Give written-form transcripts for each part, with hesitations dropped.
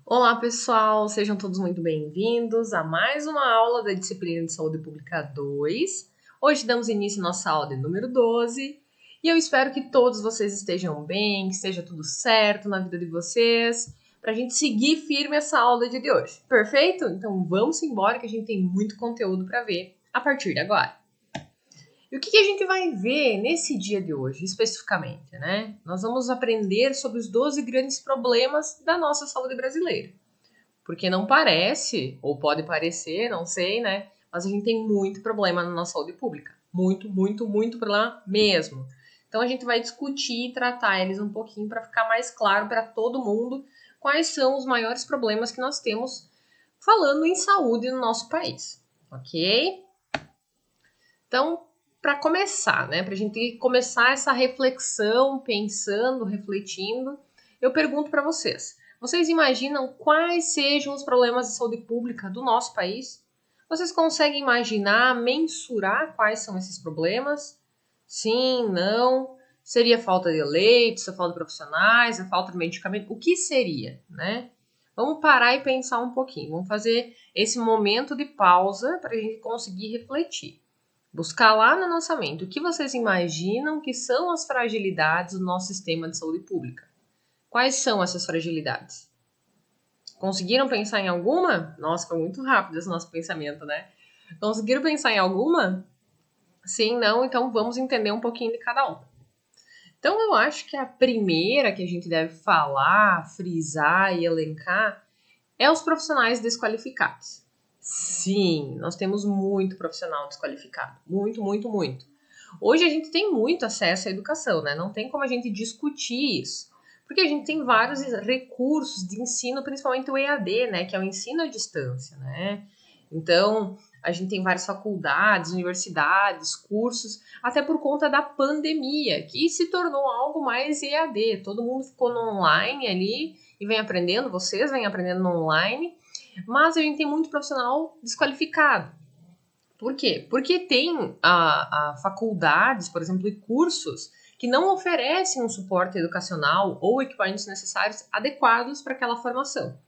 Olá, pessoal! Sejam todos muito bem-vindos a mais uma aula da disciplina de Saúde Pública 2. Hoje damos início à nossa aula de número 12 e eu espero que todos vocês estejam bem, que esteja tudo certo na vida de vocês, para a gente seguir firme essa aula de hoje. Perfeito? Então vamos embora que a gente tem muito conteúdo para ver a partir de agora. E o que a gente vai ver nesse dia de hoje, especificamente, né? Nós vamos aprender sobre os 12 grandes problemas da nossa saúde brasileira. Porque não parece, ou pode parecer, não sei, né? Mas a gente tem muito problema na nossa saúde pública. Muito problema mesmo. Então a gente vai discutir e tratar eles um pouquinho para ficar mais claro para todo mundo quais são os maiores problemas que nós temos falando em saúde no nosso país, ok? Então, para começar, né, para a gente começar essa reflexão, pensando, refletindo, eu pergunto para vocês: vocês imaginam quais sejam os problemas de saúde pública do nosso país? Vocês conseguem imaginar, mensurar quais são esses problemas? Sim, não? Seria falta de leitos, a falta de profissionais, a falta de medicamento? O que seria, né? Vamos parar e pensar um pouquinho. Vamos fazer esse momento de pausa para a gente conseguir refletir. Buscar lá na nossa mente o que vocês imaginam que são as fragilidades do nosso sistema de saúde pública. Quais são essas fragilidades? Conseguiram pensar em alguma? Nossa, foi muito rápido esse nosso pensamento, né? Conseguiram pensar em alguma? Sim, não? Então vamos entender um pouquinho de cada uma. Então eu acho que a primeira que a gente deve falar, frisar e elencar é os profissionais desqualificados. Sim, nós temos muito profissional desqualificado. Muito. Hoje a gente tem muito acesso à educação, né? Não tem como a gente discutir isso. Porque a gente tem vários recursos de ensino, principalmente o EAD, né? Que é o ensino à distância, né? Então, a gente tem várias faculdades, universidades, cursos, até por conta da pandemia, que se tornou algo mais EAD. Todo mundo ficou no online ali e vem aprendendo, vocês vêm aprendendo no online, mas a gente tem muito profissional desqualificado. Por quê? Porque tem a faculdades, por exemplo, e cursos que não oferecem um suporte educacional ou equipamentos necessários adequados para aquela formação.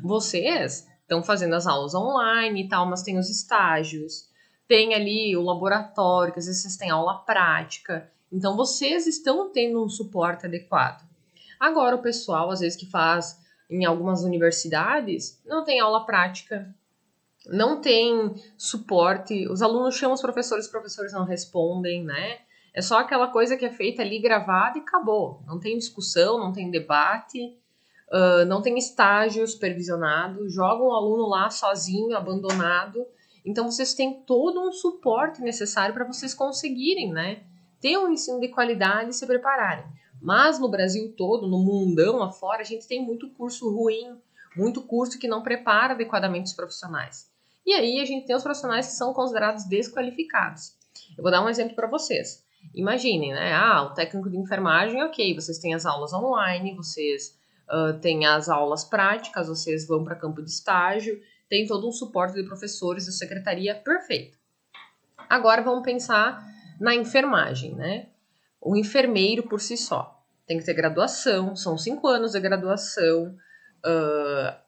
Vocês estão fazendo as aulas online e tal, mas tem os estágios, tem ali o laboratório, que às vezes vocês têm aula prática. Então, vocês estão tendo um suporte adequado. Agora, o pessoal, às vezes, que faz em algumas universidades, não tem aula prática, não tem suporte, os alunos chamam os professores não respondem, né? É só aquela coisa que é feita ali, gravada e acabou. Não tem discussão, não tem debate, não tem estágio supervisionado, jogam o aluno lá sozinho, abandonado. Então, vocês têm todo um suporte necessário para vocês conseguirem, né? Ter um ensino de qualidade e se prepararem. Mas no Brasil todo, no mundão afora, a gente tem muito curso ruim, muito curso que não prepara adequadamente os profissionais. E aí a gente tem os profissionais que são considerados desqualificados. Eu vou dar um exemplo para vocês. Imaginem, né? O técnico de enfermagem, ok, vocês têm as aulas online, vocês têm as aulas práticas, vocês vão para campo de estágio, tem todo um suporte de professores, da secretaria, perfeito. Agora vamos pensar na enfermagem, né? O enfermeiro por si só tem que ter graduação, são 5 anos de graduação,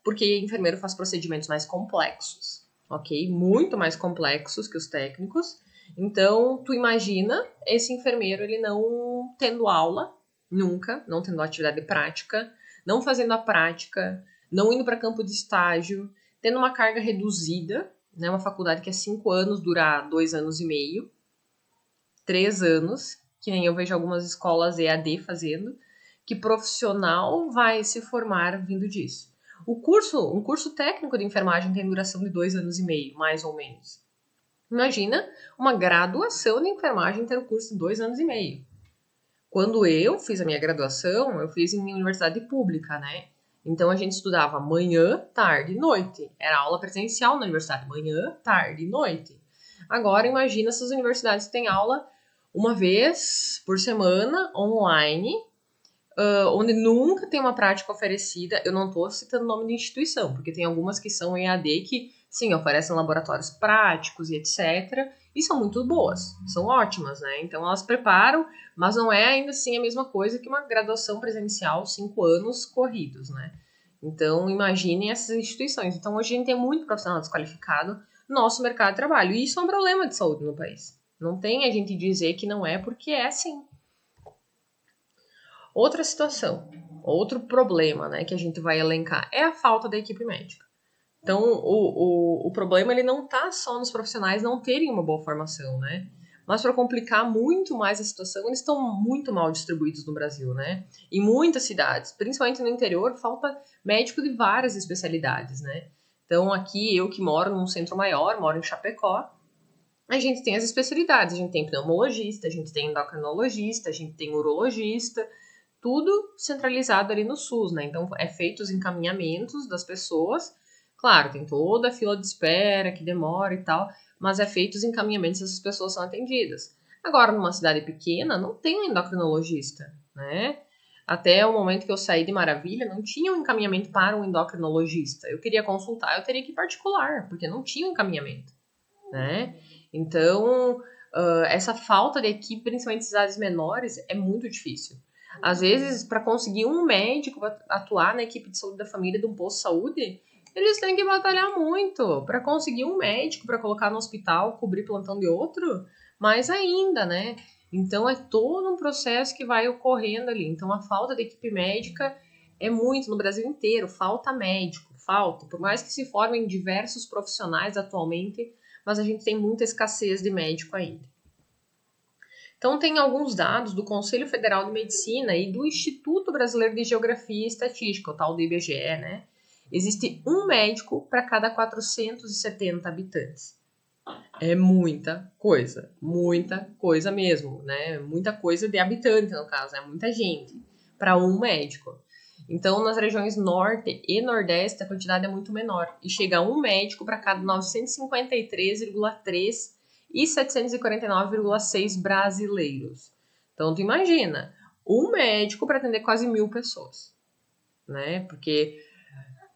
porque enfermeiro faz procedimentos mais complexos, ok? Muito mais complexos que os técnicos. Então, tu imagina esse enfermeiro, ele não tendo aula, nunca, não tendo atividade prática, não fazendo a prática, não indo para campo de estágio, tendo uma carga reduzida, né? Uma faculdade que é 5 anos, dura 2 anos e meio, 3 anos, que nem eu vejo algumas escolas EAD fazendo, que profissional vai se formar vindo disso. Um curso técnico de enfermagem tem duração de 2 anos e meio, mais ou menos. Imagina uma graduação de enfermagem ter um curso de 2 anos e meio. Quando eu fiz a minha graduação, eu fiz em universidade pública, né? Então a gente estudava manhã, tarde e noite. Era aula presencial na universidade, manhã, tarde e noite. Agora imagina essas universidades que têm aula uma vez por semana, online, onde nunca tem uma prática oferecida. Eu não estou citando o nome de instituição, porque tem algumas que são EAD que, sim, oferecem laboratórios práticos e etc. E são muito boas, são ótimas, né? Então elas preparam, mas não é ainda assim a mesma coisa que uma graduação presencial, 5 anos corridos, né? Então, imaginem essas instituições. Então, hoje a gente tem muito profissional desqualificado no nosso mercado de trabalho. E isso é um problema de saúde no país. Não tem a gente dizer que não é, porque é assim. Outra situação, outro problema, né, que a gente vai elencar é a falta da equipe médica. Então, o problema ele não está só nos profissionais não terem uma boa formação, né? Mas para complicar muito mais a situação, eles estão muito mal distribuídos no Brasil, né? Em muitas cidades, principalmente no interior, falta médico de várias especialidades, né? Então, aqui, eu que moro num centro maior, moro em Chapecó, a gente tem as especialidades, a gente tem pneumologista, a gente tem endocrinologista, a gente tem urologista, tudo centralizado ali no SUS, né? Então, é feito os encaminhamentos das pessoas. Claro, tem toda a fila de espera que demora e tal, mas é feito os encaminhamentos e essas pessoas são atendidas. Agora, numa cidade pequena, não tem um endocrinologista, né? Até o momento que eu saí de Maravilha, não tinha um encaminhamento para um endocrinologista. Eu queria consultar, eu teria que ir particular, porque não tinha um encaminhamento, né? Então, essa falta de equipe, principalmente em cidades menores, é muito difícil. Às vezes, para conseguir um médico para atuar na equipe de saúde da família de um posto de saúde, eles têm que batalhar muito para conseguir um médico para colocar no hospital, cobrir plantão de outro, mais ainda, né? Então é todo um processo que vai ocorrendo ali. Então a falta de equipe médica é muito no Brasil inteiro, falta médico, falta. Por mais que se formem diversos profissionais atualmente, mas a gente tem muita escassez de médico ainda. Então, tem alguns dados do Conselho Federal de Medicina e do Instituto Brasileiro de Geografia e Estatística, o tal do IBGE, né? Existe um médico para cada 470 habitantes. É muita coisa mesmo, né? Muita coisa de habitante, no caso, é muita gente para um médico. Então, nas regiões norte e nordeste, a quantidade é muito menor e chega a um médico para cada 953,3 e 749,6 brasileiros. Então, tu imagina, um médico para atender quase 1.000 pessoas, né? Porque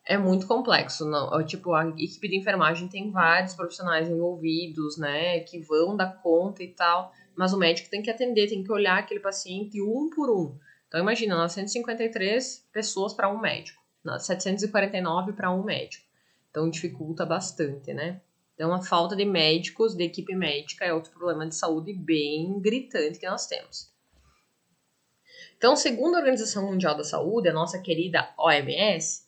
é muito complexo, não? Tipo, a equipe de enfermagem tem vários profissionais envolvidos, né? Que vão dar conta e tal, mas o médico tem que atender, tem que olhar aquele paciente um por um. Então, imagina, 953 pessoas para um médico, 749 para um médico. Então, dificulta bastante, né? Então, a falta de médicos, de equipe médica, é outro problema de saúde bem gritante que nós temos. Então, segundo a Organização Mundial da Saúde, a nossa querida OMS,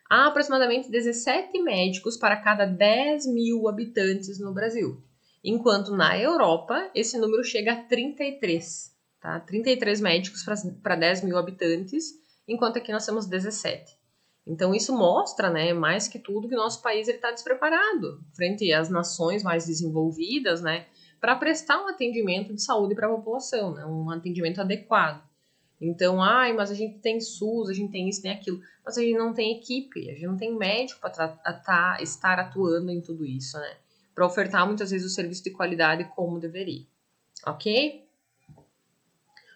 há aproximadamente 17 médicos para cada 10.000 habitantes no Brasil, enquanto na Europa esse número chega a 33, tá? 33 médicos para 10.000 habitantes, enquanto aqui nós temos 17. Então isso mostra, né, mais que tudo, que o nosso país está despreparado frente às nações mais desenvolvidas, né, para prestar um atendimento de saúde para a população, né, um atendimento adequado. Então, mas a gente tem SUS, a gente tem isso, tem aquilo, mas a gente não tem equipe, a gente não tem médico para estar atuando em tudo isso, né? Para ofertar muitas vezes o serviço de qualidade como deveria, ok?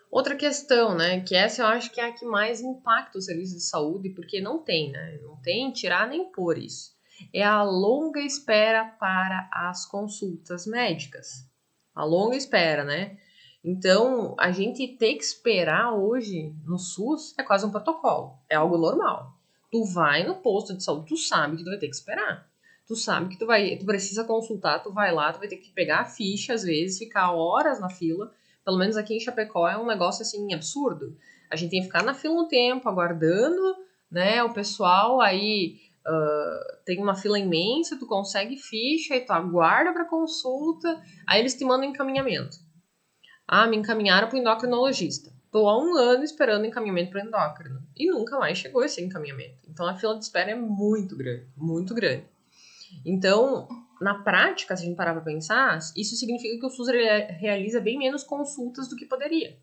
Outra questão, né, que essa eu acho que é a que mais impacta o serviço de saúde, porque não tem, né? Não tem tirar nem pôr isso. É a longa espera para as consultas médicas. A longa espera, né? Então, a gente ter que esperar hoje no SUS é quase um protocolo, é algo normal. Tu vai no posto de saúde, tu sabe que tu vai ter que esperar. Tu sabe que tu precisa consultar, tu vai lá, tu vai ter que pegar a ficha, às vezes, ficar horas na fila. Pelo menos aqui em Chapecó é um negócio assim absurdo. A gente tem que ficar na fila um tempo, aguardando, né? O pessoal aí tem uma fila imensa, tu consegue ficha e tu aguarda para consulta, aí eles te mandam encaminhamento. Me encaminharam para o endocrinologista. Estou há 1 ano esperando encaminhamento para endócrino e nunca mais chegou esse encaminhamento. Então a fila de espera é muito grande, muito grande. Então, na prática, se a gente parar para pensar, isso significa que o SUS realiza bem menos consultas do que poderia,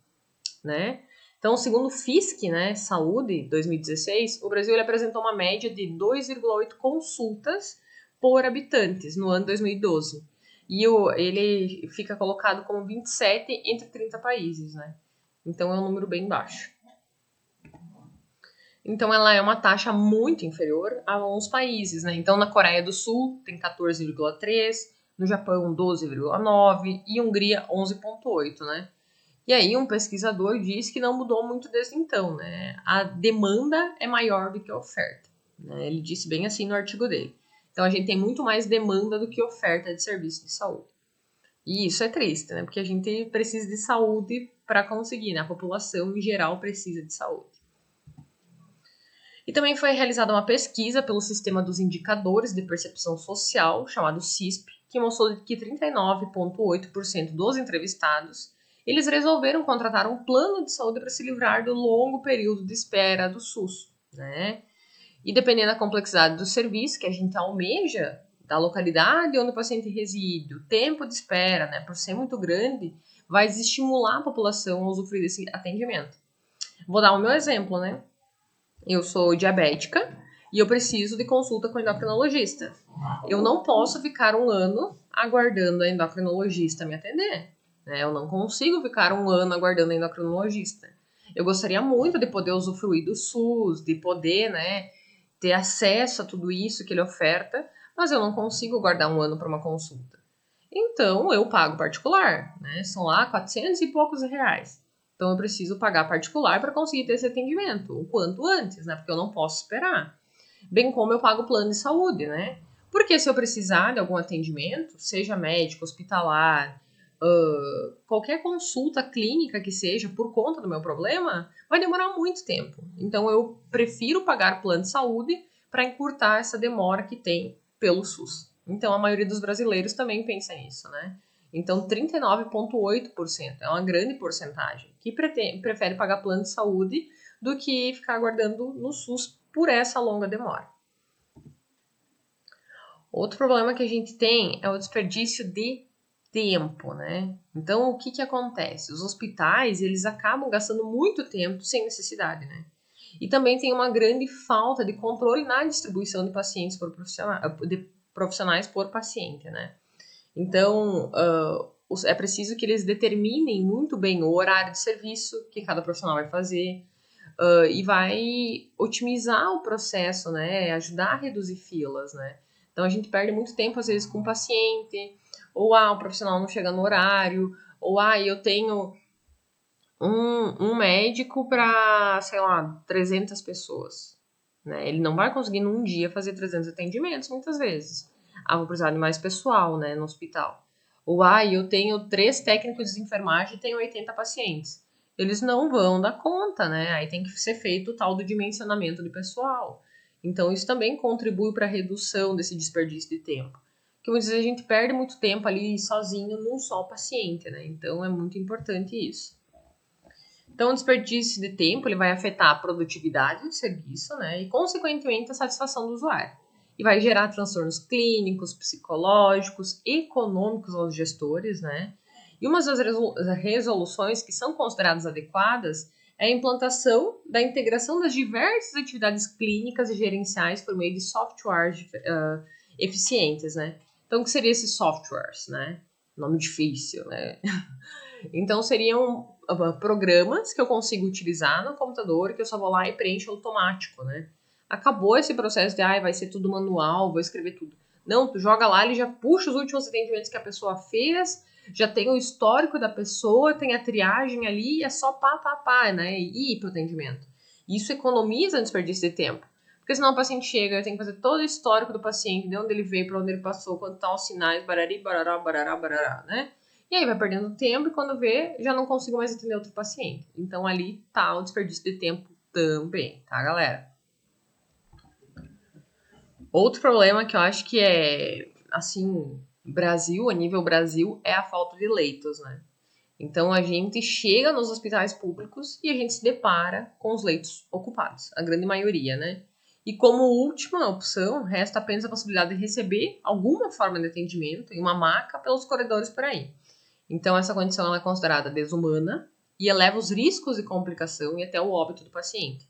né? Então, segundo o FISC, né, Saúde, 2016, o Brasil ele apresentou uma média de 2,8 consultas por habitantes no ano 2012. E ele fica colocado como 27 entre 30 países, né? Então, é um número bem baixo. Então, ela é uma taxa muito inferior a alguns países, né? Então, na Coreia do Sul, tem 14,3, no Japão, 12,9 e Hungria, 11,8, né? E aí, um pesquisador diz que não mudou muito desde então, né? A demanda é maior do que a oferta. né? Ele disse bem assim no artigo dele. Então, a gente tem muito mais demanda do que oferta de serviço de saúde. E isso é triste, né? Porque a gente precisa de saúde para conseguir, né? A população em geral precisa de saúde. E também foi realizada uma pesquisa pelo Sistema dos Indicadores de Percepção Social, chamado CISP, que mostrou que 39,8% dos entrevistados eles resolveram contratar um plano de saúde para se livrar do longo período de espera do SUS, né? E dependendo da complexidade do serviço que a gente almeja, da localidade onde o paciente reside, o tempo de espera, né, por ser muito grande, vai estimular a população a usufruir desse atendimento. Vou dar o meu exemplo, né? Eu sou diabética e eu preciso de consulta com o endocrinologista. Eu não posso ficar um ano aguardando a endocrinologista me atender, né? Eu não consigo ficar um ano aguardando a endocrinologista. Eu gostaria muito de poder usufruir do SUS, de poder, né, ter acesso a tudo isso que ele oferta, mas eu não consigo guardar um ano para uma consulta. Então, eu pago particular, né? São lá 400 e poucos reais. Então, eu preciso pagar particular para conseguir ter esse atendimento o quanto antes, né? Porque eu não posso esperar. Bem como eu pago plano de saúde, né? Porque se eu precisar de algum atendimento, seja médico, hospitalar, qualquer consulta clínica que seja por conta do meu problema, vai demorar muito tempo. Então, eu prefiro pagar plano de saúde para encurtar essa demora que tem pelo SUS. Então, a maioria dos brasileiros também pensa nisso, né? Então, 39,8% é uma grande porcentagem que prefere pagar plano de saúde do que ficar aguardando no SUS por essa longa demora. Outro problema que a gente tem é o desperdício de tempo, né? Então, o que acontece? Os hospitais, eles acabam gastando muito tempo sem necessidade, né? E também tem uma grande falta de controle na distribuição de pacientes por profissionais por paciente, né? Então, é preciso que eles determinem muito bem o horário de serviço que cada profissional vai fazer e vai otimizar o processo, né? Ajudar a reduzir filas, né? Então, a gente perde muito tempo, às vezes, com o paciente, ou o profissional não chega no horário, ou eu tenho um médico para, sei lá, 300 pessoas, né? Ele não vai conseguir num dia fazer 300 atendimentos, muitas vezes. Vou precisar de mais pessoal, né, no hospital. Ou, eu tenho 3 técnicos de enfermagem e tenho 80 pacientes. Eles não vão dar conta, né? Aí tem que ser feito o tal do dimensionamento de pessoal. Então, isso também contribui para a redução desse desperdício de tempo. Porque muitas vezes a gente perde muito tempo ali sozinho num só paciente, né? Então, é muito importante isso. Então, o desperdício de tempo ele vai afetar a produtividade do serviço, né? E, consequentemente, a satisfação do usuário. E vai gerar transtornos clínicos, psicológicos, econômicos aos gestores, né? E uma das resoluções que são consideradas adequadas é a implantação da integração das diversas atividades clínicas e gerenciais por meio de softwares eficientes, né? Então, o que seriam esses softwares, né? Nome difícil, né? Então, seriam programas que eu consigo utilizar no computador, que eu só vou lá e preencho automático, né? Acabou esse processo de, vai ser tudo manual, vou escrever tudo. Não, tu joga lá, ele já puxa os últimos atendimentos que a pessoa fez, já tem o histórico da pessoa, tem a triagem ali, é só pá, né? E ir pro atendimento. Isso economiza o desperdício de tempo. Porque senão o paciente chega, eu tenho que fazer todo o histórico do paciente, de onde ele veio, para onde ele passou, quanto estão os sinais, barari, barará, né? E aí vai perdendo tempo e quando vê, já não consigo mais atender outro paciente. Então ali tá o desperdício de tempo também, tá, galera? Outro problema que eu acho que é, assim, a nível Brasil, é a falta de leitos, né? Então a gente chega nos hospitais públicos e a gente se depara com os leitos ocupados, a grande maioria, né? E como última opção, resta apenas a possibilidade de receber alguma forma de atendimento em uma maca pelos corredores por aí. Então, essa condição é considerada desumana e eleva os riscos de complicação e até o óbito do paciente.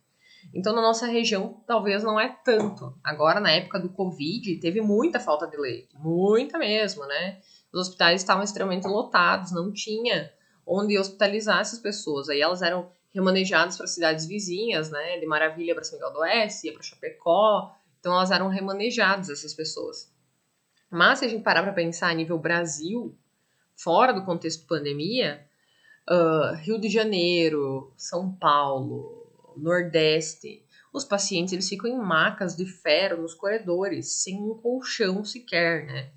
Então, na nossa região, talvez não é tanto. Agora, na época do Covid, teve muita falta de leito. Muita mesmo, né? Os hospitais estavam extremamente lotados, não tinha onde hospitalizar essas pessoas. Aí elas eram remanejadas para cidades vizinhas, né? De Maravilha para São Miguel do Oeste, ia para Chapecó. Então, elas eram remanejadas, essas pessoas. Mas, se a gente parar para pensar a nível Brasil, fora do contexto pandemia, Rio de Janeiro, São Paulo, Nordeste, Os pacientes, eles ficam em macas de ferro nos corredores, sem um colchão sequer, né?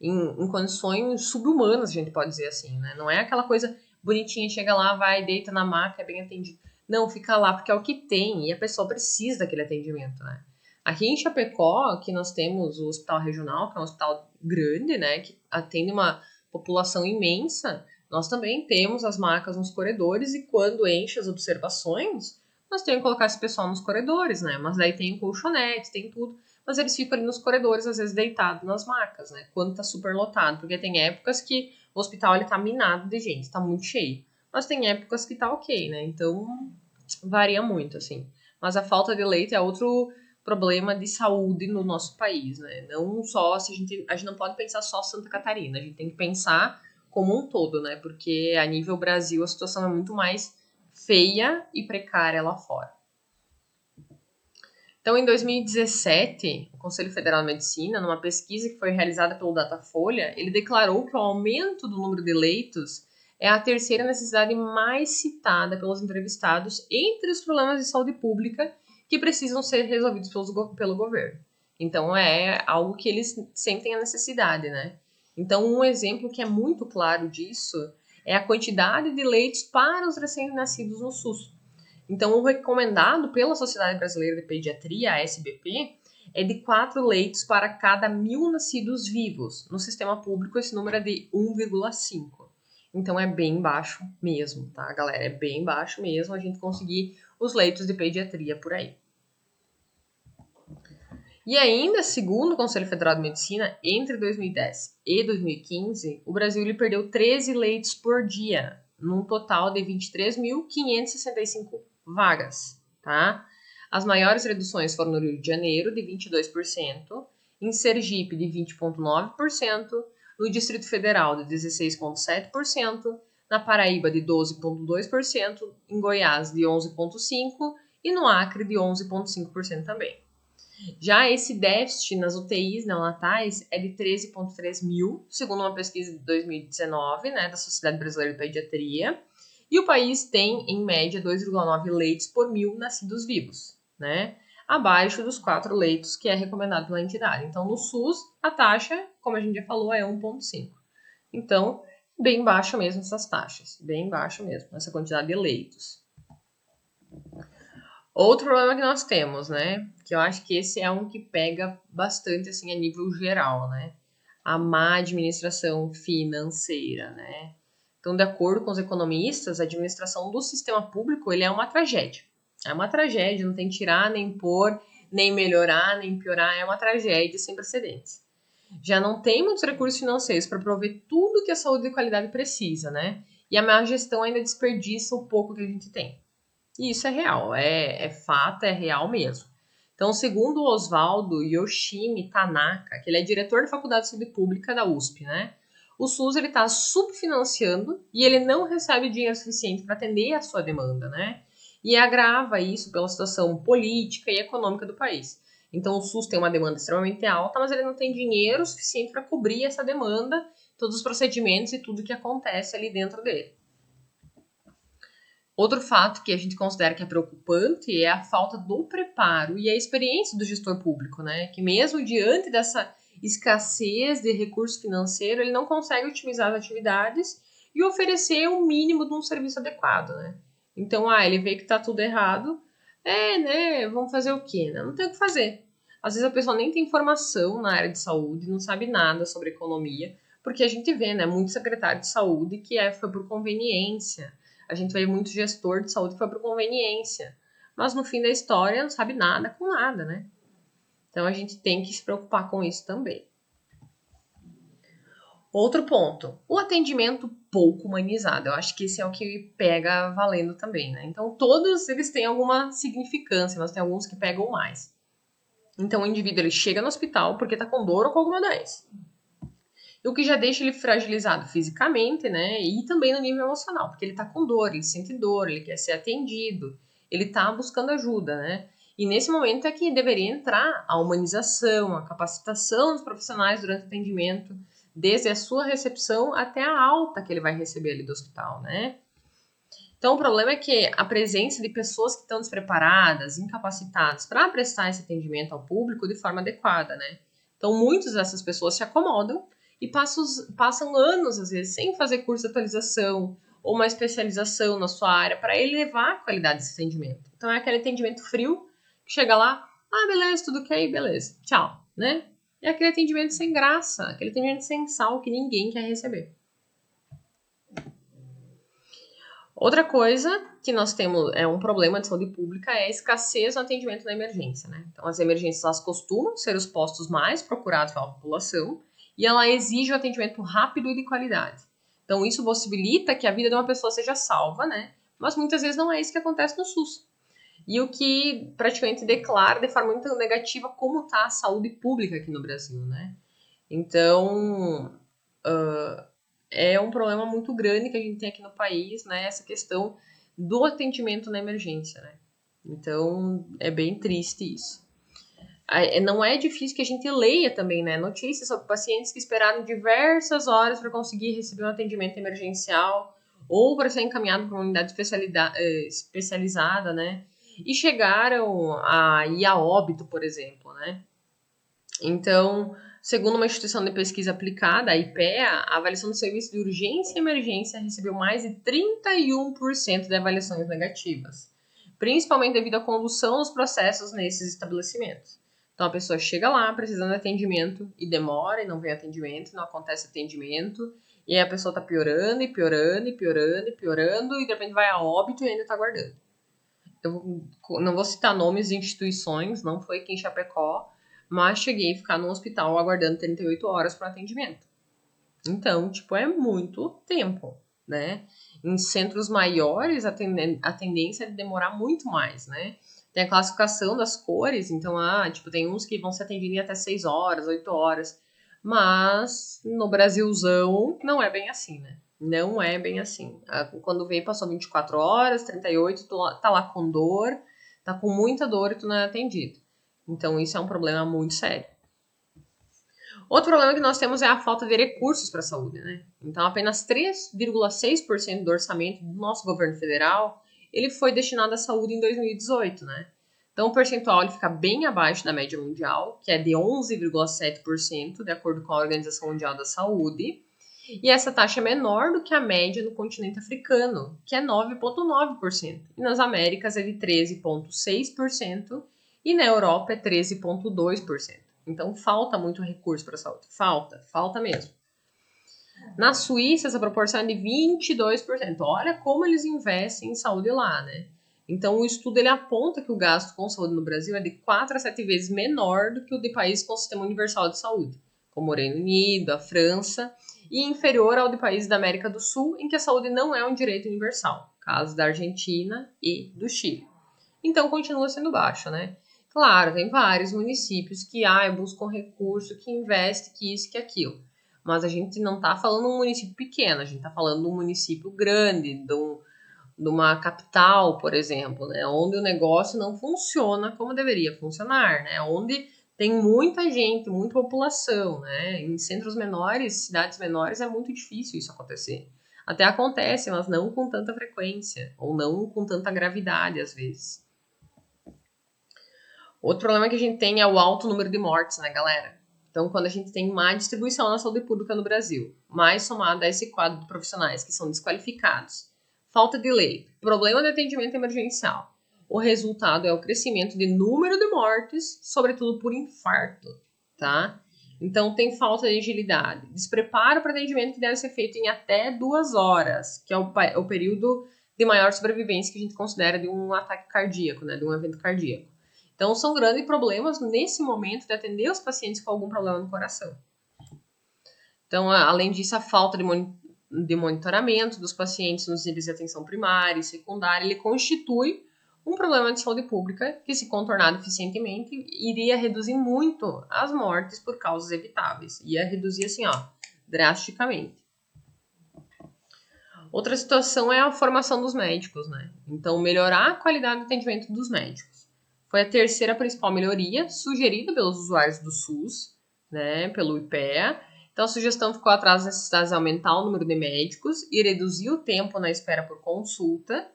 Em condições subhumanas, a gente pode dizer assim, né? Não é aquela coisa bonitinha, chega lá, vai, deita na maca, é bem atendido. Não, fica lá porque é o que tem e a pessoa precisa daquele atendimento, né? Aqui em Chapecó, que nós temos o Hospital Regional, que é um hospital grande, né, que atende uma população imensa, nós também temos as macas nos corredores e quando enche as observações, nós temos que colocar esse pessoal nos corredores, né? Mas daí tem colchonete, tem tudo, mas eles ficam ali nos corredores, às vezes deitados nas macas, né? Quando tá super lotado, porque tem épocas que o hospital ele tá minado de gente, tá muito cheio. Mas tem épocas que tá ok, né? Então varia muito, assim. Mas a falta de leite é outro problema de saúde no nosso país, né? Não só se a gente não pode pensar só Santa Catarina, a gente tem que pensar como um todo, né? Porque a nível Brasil a situação é muito mais feia e precária lá fora. Então, em 2017, o Conselho Federal de Medicina, numa pesquisa que foi realizada pelo Datafolha, ele declarou que o aumento do número de leitos é a terceira necessidade mais citada pelos entrevistados entre os problemas de saúde pública que precisam ser resolvidos pelo governo. Então, é algo que eles sentem a necessidade, né? Então, um exemplo que é muito claro disso é a quantidade de leitos para os recém-nascidos no SUS. Então, o recomendado pela Sociedade Brasileira de Pediatria, a SBP, é de 4 leitos para cada 1.000 nascidos vivos. No sistema público, esse número é de 1,5. Então, é bem baixo mesmo, tá, galera? É bem baixo mesmo a gente conseguir os leitos de pediatria por aí. E ainda, segundo o Conselho Federal de Medicina, entre 2010 e 2015, o Brasil ele perdeu 13 leitos por dia, num total de 23.565 vagas, tá? As maiores reduções foram no Rio de Janeiro, de 22%, em Sergipe, de 20,9%, no Distrito Federal, de 16,7%, na Paraíba, de 12,2%, em Goiás, de 11,5% e no Acre, de 11,5% também. Já esse déficit nas UTIs neonatais é de 13,3 mil, segundo uma pesquisa de 2019, né, da Sociedade Brasileira de Pediatria, e o país tem, em média, 2,9 leitos por 1.000 nascidos vivos, né, abaixo dos 4 leitos que é recomendado pela entidade. Então, no SUS, a taxa, como a gente já falou, é 1,5. Então, bem baixo mesmo essas taxas, bem baixo mesmo, essa quantidade de leitos. Outro problema que nós temos, né? Que eu acho que esse é um que pega bastante, assim, a nível geral, né? A má administração financeira, né? Então, de acordo com os economistas, a administração do sistema público, ele é uma tragédia. É uma tragédia, não tem tirar, nem pôr, nem melhorar, nem piorar, é uma tragédia sem precedentes. Já não tem muitos recursos financeiros para prover tudo que a saúde de qualidade precisa, né? E a má gestão ainda desperdiça o pouco que a gente tem. E isso é real, é fato, é real mesmo. Então, segundo o Oswaldo Yoshimi Tanaka, que ele é diretor da Faculdade de Saúde Pública da USP, né? O SUS ele está subfinanciando e ele não recebe dinheiro suficiente para atender a sua demanda, né? E agrava isso pela situação política e econômica do país. Então, o SUS tem uma demanda extremamente alta, mas ele não tem dinheiro suficiente para cobrir essa demanda, todos os procedimentos e tudo que acontece ali dentro dele. Outro fato que a gente considera que é preocupante é a falta do preparo e a experiência do gestor público, né? Que mesmo diante dessa escassez de recurso financeiro, ele não consegue otimizar as atividades e oferecer o mínimo de um serviço adequado, né? Então, ele vê que tá tudo errado, né? Vamos fazer o quê? Né? Não tem o que fazer. Às vezes a pessoa nem tem formação na área de saúde, não sabe nada sobre economia, porque a gente vê, né? Muito secretário de saúde que foi por conveniência. A gente vê muito gestor de saúde que foi por conveniência. Mas no fim da história não sabe nada com nada, né? Então a gente tem que se preocupar com isso também. Outro ponto, o atendimento pouco humanizado. Eu acho que esse é o que pega valendo também, né? Então todos eles têm alguma significância, mas tem alguns que pegam mais. Então o indivíduo ele chega no hospital porque tá com dor ou com alguma doença. O que já deixa ele fragilizado fisicamente, né? E também no nível emocional, porque ele tá com dor, ele sente dor, ele quer ser atendido, ele tá buscando ajuda, né? E nesse momento é que deveria entrar a humanização, a capacitação dos profissionais durante o atendimento, desde a sua recepção até a alta que ele vai receber ali do hospital, né? Então, o problema é que a presença de pessoas que estão despreparadas, incapacitadas para prestar esse atendimento ao público de forma adequada, né? Então, muitas dessas pessoas se acomodam e passam anos, às vezes, sem fazer curso de atualização ou uma especialização na sua área para elevar a qualidade desse atendimento. Então, é aquele atendimento frio que chega lá, beleza, tudo ok, beleza, tchau, né? É aquele atendimento sem graça, aquele atendimento sem sal que ninguém quer receber. Outra coisa que nós temos, um problema de saúde pública, é a escassez no atendimento na emergência, né? Então, as emergências, elas costumam ser os postos mais procurados pela população e ela exige um atendimento rápido e de qualidade. Então, isso possibilita que a vida de uma pessoa seja salva, né? Mas muitas vezes não é isso que acontece no SUS. E o que praticamente declara de forma muito negativa como está a saúde pública aqui no Brasil, né? Então, é um problema muito grande que a gente tem aqui no país, né? Essa questão do atendimento na emergência, né? Então, é bem triste isso. Não é difícil que a gente leia também, né? Notícias sobre pacientes que esperaram diversas horas para conseguir receber um atendimento emergencial ou para ser encaminhado para uma unidade especializada, né? E chegaram a ir a óbito, por exemplo, né? Então, segundo uma instituição de pesquisa aplicada, a IPEA, a avaliação do serviço de urgência e emergência recebeu mais de 31% de avaliações negativas, principalmente devido à condução dos processos nesses estabelecimentos. Então, a pessoa chega lá precisando de atendimento e demora e não vem atendimento, não acontece atendimento, e aí a pessoa tá piorando e piorando e piorando e piorando, e de repente vai a óbito e ainda tá aguardando. Eu não vou citar nomes de instituições, não foi aqui em Chapecó, mas cheguei a ficar no hospital aguardando 38 horas para atendimento. Então, é muito tempo, né? Em centros maiores, a tendência é de demorar muito mais, né? Tem a classificação das cores, então, tem uns que vão ser atendidos em até 6 horas, 8 horas. Mas, no Brasilzão, não é bem assim, né? Não é bem assim. Quando veio, passou 24 horas, 38, tá lá com dor, tá com muita dor e tu não é atendido. Então, isso é um problema muito sério. Outro problema que nós temos é a falta de recursos para a saúde, né? Então, apenas 3,6% do orçamento do nosso governo federal, ele foi destinado à saúde em 2018, né? Então, o percentual ele fica bem abaixo da média mundial, que é de 11,7%, de acordo com a Organização Mundial da Saúde. E essa taxa é menor do que a média no continente africano, que é 9,9%. E nas Américas é de 13,6%. E na Europa é 13,2%. Então, falta muito recurso para a saúde. Falta mesmo. Na Suíça, essa proporção é de 22%. Olha como eles investem em saúde lá, né? Então, o estudo ele aponta que o gasto com saúde no Brasil é de 4 a 7 vezes menor do que o de países com sistema universal de saúde, como o Reino Unido, a França, e inferior ao de países da América do Sul, em que a saúde não é um direito universal, caso da Argentina e do Chile. Então, continua sendo baixo, né? Claro, tem vários municípios que buscam recurso, que investem, que isso, que aquilo. Mas a gente não está falando de um município pequeno, a gente está falando de um município grande, de uma capital, por exemplo, né? Onde o negócio não funciona como deveria funcionar, né? Onde tem muita gente, muita população, né? Em centros menores, cidades menores, é muito difícil isso acontecer. Até acontece, mas não com tanta frequência, ou não com tanta gravidade, às vezes. Outro problema que a gente tem é o alto número de mortes, né, galera? Então, quando a gente tem má distribuição na saúde pública no Brasil, mais somado a esse quadro de profissionais que são desqualificados, falta de lei, problema de atendimento emergencial, o resultado é o crescimento de número de mortes, sobretudo por infarto, tá? Então, tem falta de agilidade, despreparo para atendimento que deve ser feito em até 2 horas, que é o período de maior sobrevivência que a gente considera de um ataque cardíaco, né, de um evento cardíaco. Então, são grandes problemas nesse momento de atender os pacientes com algum problema no coração. Então, além disso, a falta de monitoramento dos pacientes nos níveis de atenção primária e secundária, ele constitui um problema de saúde pública que, se contornado eficientemente, iria reduzir muito as mortes por causas evitáveis. Ia reduzir, assim, drasticamente. Outra situação é a formação dos médicos, né? Então, melhorar a qualidade do atendimento dos médicos. Foi a terceira principal melhoria sugerida pelos usuários do SUS, né, pelo IPEA. Então, Então, a sugestão ficou atrás das necessidades de aumentar o número de médicos e reduzir o tempo na espera por consulta.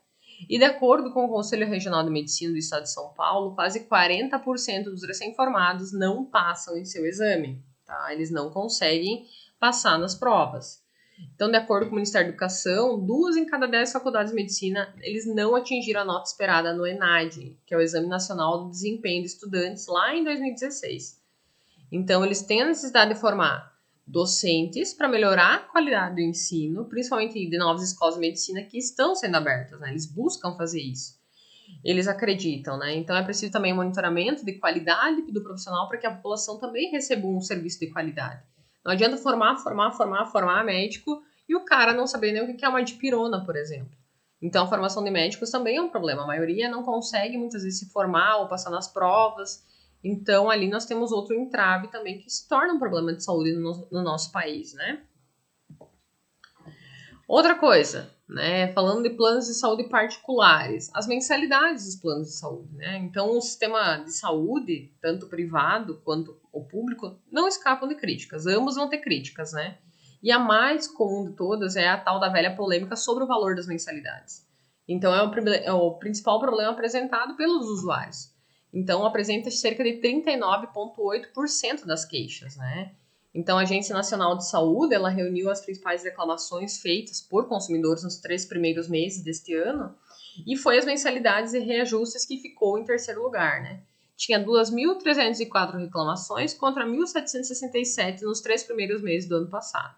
E, de acordo com o Conselho Regional de Medicina do Estado de São Paulo, quase 40% dos recém-formados não passam em seu exame, tá? Eles não conseguem passar nas provas. Então, de acordo com o Ministério da Educação, 2 em cada 10 faculdades de medicina, eles não atingiram a nota esperada no ENAD, que é o Exame Nacional do Desempenho de Estudantes, lá em 2016. Então, eles têm a necessidade de formar docentes para melhorar a qualidade do ensino, principalmente de novas escolas de medicina que estão sendo abertas, né? Eles buscam fazer isso. Eles acreditam, né? Então, é preciso também um monitoramento de qualidade do profissional para que a população também receba um serviço de qualidade. Não adianta formar médico e o cara não saber nem o que é uma dipirona, por exemplo. Então, a formação de médicos também é um problema. A maioria não consegue, muitas vezes, se formar ou passar nas provas. Então, ali nós temos outro entrave também que se torna um problema de saúde no nosso país, né? Outra coisa, né? Falando de planos de saúde particulares, as mensalidades dos planos de saúde, né? Então, o sistema de saúde, tanto privado quanto o público, não escapam de críticas. Ambos vão ter críticas, né? E a mais comum de todas é a tal da velha polêmica sobre o valor das mensalidades. Então, é o principal problema apresentado pelos usuários. Então, apresenta cerca de 39,8% das queixas, né? Então, a Agência Nacional de Saúde, ela reuniu as principais reclamações feitas por consumidores nos 3 primeiros meses deste ano e foi as mensalidades e reajustes que ficou em terceiro lugar, né? Tinha 2.304 reclamações contra 1.767 nos 3 primeiros meses do ano passado.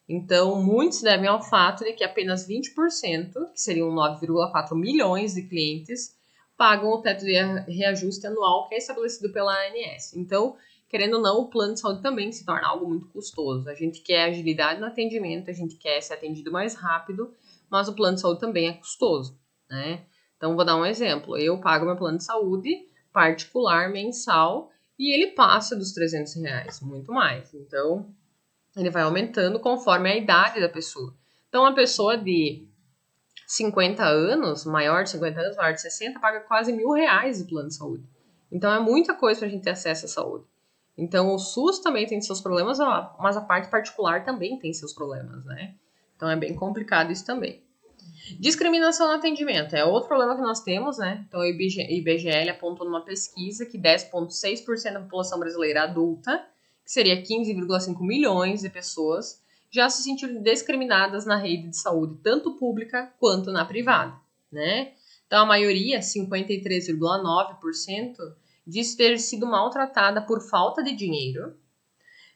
Então, muitos devem ao fato de que apenas 20%, que seriam 9,4 milhões de clientes, pagam o teto de reajuste anual que é estabelecido pela ANS. Então, querendo ou não, o plano de saúde também se torna algo muito custoso. A gente quer agilidade no atendimento, a gente quer ser atendido mais rápido, mas o plano de saúde também é custoso, né? Então, vou dar um exemplo. Eu pago meu plano de saúde particular mensal e ele passa dos R$300, muito mais. Então, ele vai aumentando conforme a idade da pessoa. Então, uma pessoa de 50 anos, maior de 50 anos, maior de 60, paga quase R$1.000 de plano de saúde. Então, é muita coisa para a gente ter acesso à saúde. Então, o SUS também tem seus problemas, mas a parte particular também tem seus problemas, né? Então, é bem complicado isso também. Discriminação no atendimento é outro problema que nós temos, né? Então, o IBGE apontou numa pesquisa que 10,6% da população brasileira adulta, que seria 15,5 milhões de pessoas, já se sentiram discriminadas na rede de saúde, tanto pública quanto na privada, né? Então, a maioria, 53,9%, diz ter sido maltratada por falta de dinheiro,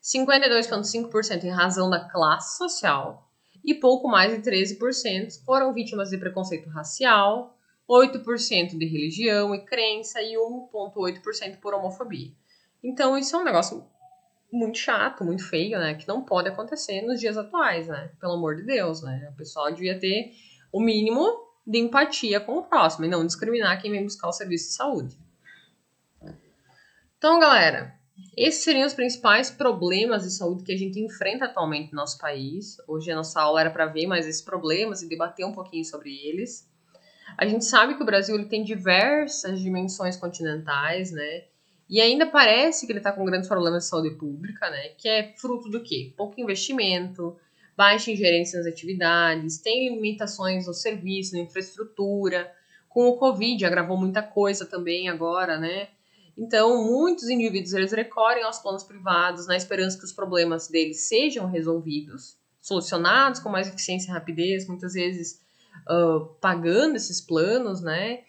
52,5% em razão da classe social e pouco mais de 13% foram vítimas de preconceito racial, 8% de religião e crença e 1,8% por homofobia. Então, isso é um negócio muito chato, muito feio, né? Que não pode acontecer nos dias atuais, né? Pelo amor de Deus, né? O pessoal devia ter o mínimo de empatia com o próximo e não discriminar quem vem buscar o serviço de saúde. Então, galera, esses seriam os principais problemas de saúde que a gente enfrenta atualmente no nosso país. Hoje a nossa aula era para ver mais esses problemas e debater um pouquinho sobre eles. A gente sabe que o Brasil ele tem diversas dimensões continentais, né? E ainda parece que ele está com grandes problemas de saúde pública, né? Que é fruto do quê? Pouco investimento, baixa ingerência nas atividades, tem limitações no serviço, na infraestrutura. Com o Covid agravou muita coisa também agora, né? Então, muitos indivíduos eles recorrem aos planos privados na esperança que os problemas deles sejam resolvidos, solucionados com mais eficiência e rapidez, muitas vezes pagando esses planos, né?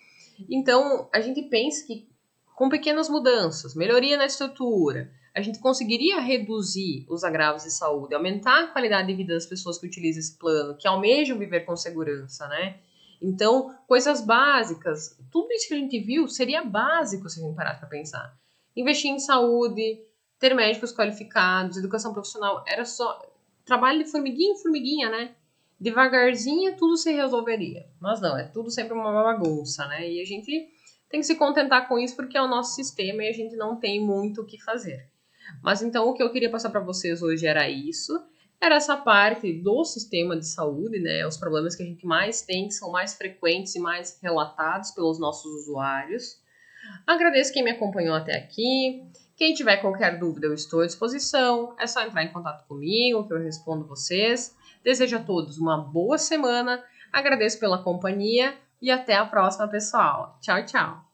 Então, a gente pensa que com pequenas mudanças, melhoria na estrutura, a gente conseguiria reduzir os agravos de saúde, aumentar a qualidade de vida das pessoas que utilizam esse plano, que almejam viver com segurança, né? Então, coisas básicas, tudo isso que a gente viu seria básico se a gente parar para pensar. Investir em saúde, ter médicos qualificados, educação profissional, era só trabalho de formiguinha em formiguinha, né? Devagarzinho tudo se resolveria. Mas não, é tudo sempre uma bagunça, né? E a gente tem que se contentar com isso porque é o nosso sistema e a gente não tem muito o que fazer. Mas então o que eu queria passar para vocês hoje era isso. Era essa parte do sistema de saúde, né? Os problemas que a gente mais tem, que são mais frequentes e mais relatados pelos nossos usuários. Agradeço quem me acompanhou até aqui. Quem tiver qualquer dúvida, eu estou à disposição. É só entrar em contato comigo que eu respondo vocês. Desejo a todos uma boa semana. Agradeço pela companhia e até a próxima, pessoal. Tchau, tchau.